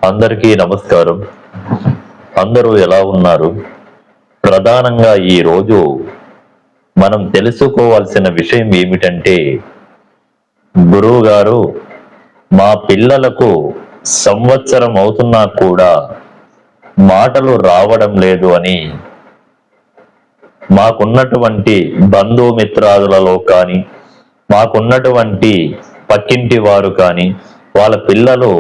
అందరికీ నమస్కారం. అందరూ ఎలా ఉన్నారు? ప్రధానంగా ఈరోజు మనం తెలుసుకోవాల్సిన విషయం ఏమిటంటే, గురువు గారు మా పిల్లలకు సంవత్సరం అవుతున్నా కూడా మాటలు రావడం లేదు అని మాకున్నటువంటి బంధుమిత్రాదులలో కానీ, మాకున్నటువంటి పక్కింటి వారు కానీ, వాళ్ళ పిల్లలు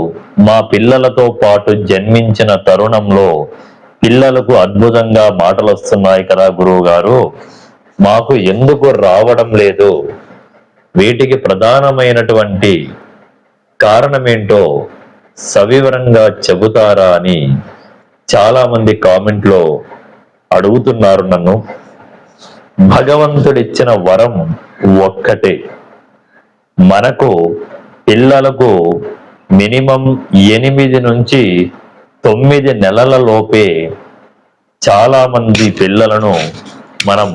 మా పిల్లలతో పాటు జన్మించిన తరుణంలో పిల్లలకు అద్భుతంగా మాటలు వస్తున్నాయి కదా గురువు గారు, మాకు ఎందుకు రావడం లేదు? వీటికి ప్రధానమైనటువంటి కారణమేంటో సవివరంగా చెబుతారా అని చాలా మంది కామెంట్లో అడుగుతున్నారు నన్ను. భగవంతుడిచ్చిన వరం ఒక్కటే. మనకు పిల్లలకు మినిమం 8 నుంచి 9 నెలల లోపే చాలా మంది పిల్లలను మనం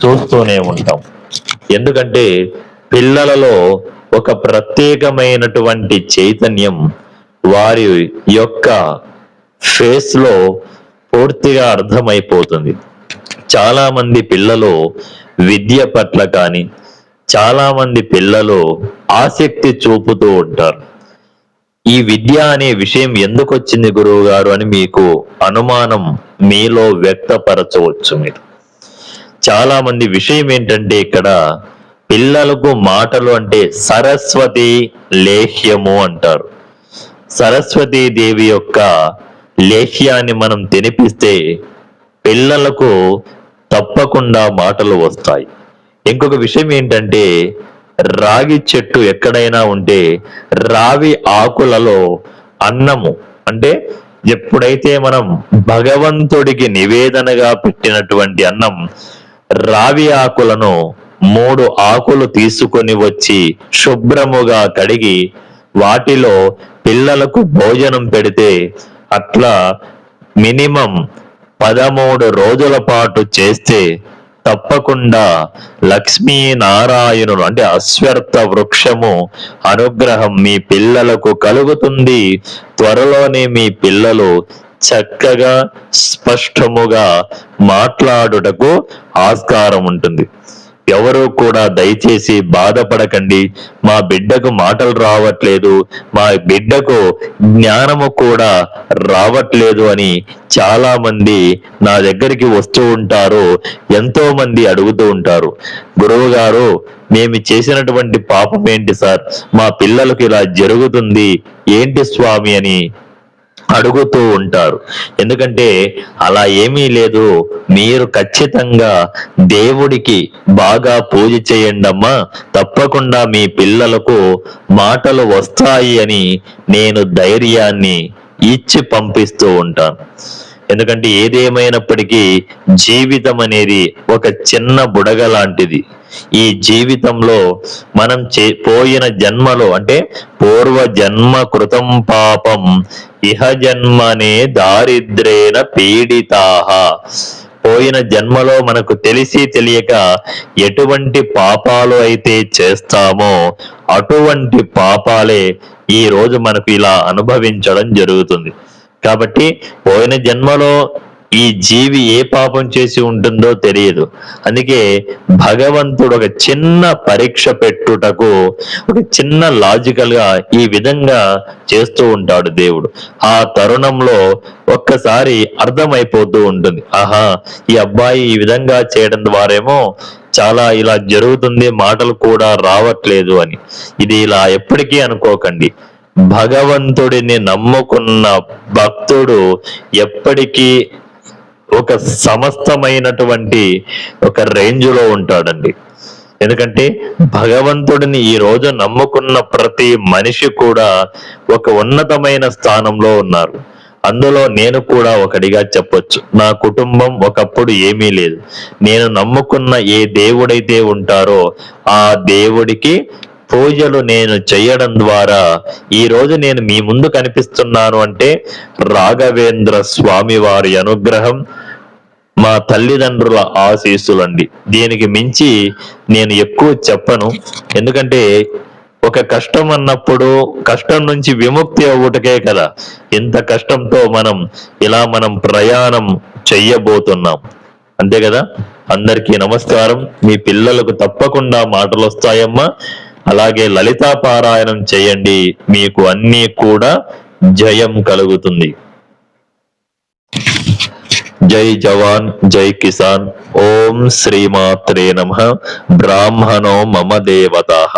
చూస్తూనే ఉంటాం. ఎందుకంటే పిల్లలలో ఒక ప్రత్యేకమైనటువంటి చైతన్యం వారి యొక్క ఫేస్ లో పూర్తిగా అర్థమైపోతుంది. చాలా మంది పిల్లలు విద్య పట్ల కానీ, చాలా మంది పిల్లలు ఆసక్తి చూపుతూ ఉంటారు. ఈ విద్య అనే విషయం ఎందుకు వచ్చింది గురువు గారు అని మీకు అనుమానం మీలో వ్యక్తపరచవచ్చు. మీరు చాలా మంది విషయం ఏంటంటే, ఇక్కడ పిల్లలకు మాటలు అంటే సరస్వతి లేహ్యము అంటారు. సరస్వతీ దేవి యొక్క లేహ్యాన్ని మనం తినిపిస్తే పిల్లలకు తప్పకుండా మాటలు వస్తాయి. ఇంకొక విషయం ఏంటంటే, రాగి చెట్టు ఎక్కడైనా ఉంటే రావి ఆకులలో అన్నము అంటే ఎప్పుడైతే మనం భగవంతుడికి నివేదనగా పెట్టినటువంటి అన్నం, రావి ఆకులను 3 ఆకులు తీసుకొని వచ్చి శుభ్రముగా కడిగి వాటిలో పిల్లలకు భోజనం పెడితే అట్లా మినిమం 13 రోజుల పాటు చేస్తే తప్పకుండా లక్ష్మీనారాయణుడు అంటే అశ్వత్థ వృక్షము అనుగ్రహం మీ పిల్లలకు కలుగుతుంది. త్వరలోనే మీ పిల్లలు చక్కగా స్పష్టముగా మాట్లాడుటకు ఆస్కారం ఉంటుంది. ఎవరు కూడా దయచేసి బాధపడకండి, మా బిడ్డకు మాటలు రావట్లేదు, మా బిడ్డకు జ్ఞానము కూడా రావట్లేదు అని చాలా మంది నా దగ్గరికి వస్తూ ఉంటారు. ఎంతో మంది అడుగుతూ ఉంటారు, గురువు గారు మేము చేసినటువంటి పాపం ఏంటి సార్, మా పిల్లలకు ఇలా జరుగుతుంది ఏంటి స్వామి అని అడుగుతూ ఉంటారు. ఎందుకంటే అలా ఏమీ లేదు. మీరు ఖచ్చితంగా దేవుడికి బాగా పూజ చేయండి అమ్మా, తప్పకుండా మీ పిల్లలకు మాటలు వస్తాయి అని నేను ధైర్యాన్ని ఇచ్చి పంపిస్తూ ఉంటాను. ఎందుకంటే ఏదేమైనప్పటికీ జీవితం అనేది ఒక చిన్న బుడగ లాంటిది. ఈ జీవితంలో మనం పోయిన జన్మలో అంటే పూర్వ జన్మ కృతం పాపం ఇహ జన్మనే దారిద్రేణ పీడితాహ. పోయిన జన్మలో మనకు తెలిసి తెలియక ఎటువంటి పాపాలు అయితే చేస్తామో అటువంటి పాపాలే ఈ రోజు మనకు ఇలా అనుభవించడం జరుగుతుంది. కాబట్టి పోయిన జన్మలో ఈ జీవి ఏ పాపం చేసి ఉంటుందో తెలియదు. అందుకే భగవంతుడు ఒక చిన్న పరీక్ష పెట్టుటకు ఒక చిన్న లాజికల్ గా ఈ విధంగా చేస్తూ ఉంటాడు దేవుడు. ఆ తరుణంలో ఒక్కసారి అర్థమైపోతూ ఉంటుంది, ఆహా ఈ అబ్బాయి ఈ విధంగా చేయడం ద్వారేమో చాలా ఇలా జరుగుతుంది, మాటలు కూడా రావట్లేదు అని. ఇది ఇలా ఎప్పటికీ అనుకోకండి. భగవంతుడిని నమ్ముకున్న భక్తుడు ఎప్పటికీ ఒక సమస్తమైనటువంటి ఒక రేంజ్లో ఉంటాడండి. ఎందుకంటే భగవంతుడిని ఈ రోజు నమ్ముకున్న ప్రతి మనిషి కూడా ఒక ఉన్నతమైన స్థానంలో ఉన్నారు. అందులో నేను కూడా ఒకటిగా చెప్పొచ్చు. నా కుటుంబం ఒకప్పుడు ఏమీ లేదు. నేను నమ్ముకున్న ఏ దేవుడైతే ఉంటారో ఆ దేవుడికి పూజలు నేను చేయడం ద్వారా ఈ రోజు నేను మీ ముందు కనిపిస్తున్నాను అంటే రాఘవేంద్ర స్వామి వారి అనుగ్రహం, మా తల్లిదండ్రుల ఆశీస్సులండి. దీనికి మించి నేను ఎక్కువ చెప్పను. ఎందుకంటే ఒక కష్టం అన్నప్పుడు కష్టం నుంచి విముక్తి అవ్వటకే కదా ఇంత కష్టంతో మనం ప్రయాణం చెయ్యబోతున్నాం. అంతే కదా. అందరికీ నమస్కారం. మీ పిల్లలకు తప్పకుండా మాటలు వస్తాయమ్మా. అలాగే లలితా పారాయణం చేయండి, మీకు అన్నీ కూడా జయం కలుగుతుంది. జై జవాన్ జై కిసాన్. ఓం శ్రీమాత్రే నమః. బ్రాహ్మణో మమ దేవతాః.